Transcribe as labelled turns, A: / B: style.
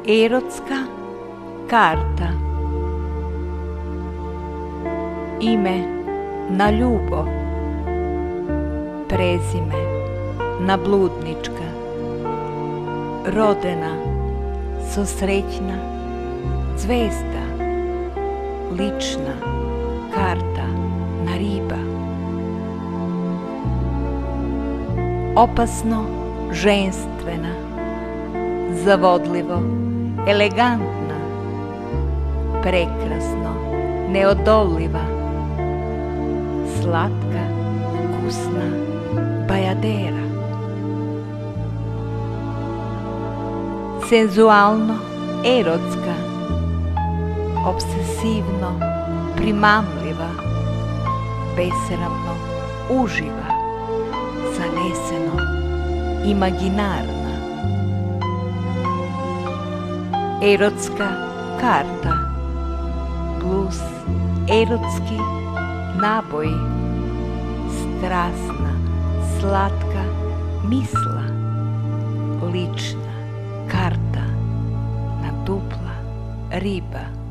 A: Erotska karta. Ime na ljubav, prezime na bludnička, rodena so srećna, zvezda, lična karta na riba. Opasno ženstvena, zavodljivo elegantna, prekrasno neodoljiva, slatka, vkusna bajadera. Senzualno erotska, obsesivno primamljiva, besramno uživa, zaneseno imaginarna. Erotska karta plus erotski naboji, strasna, slatka misla, lična karta na dupla riba.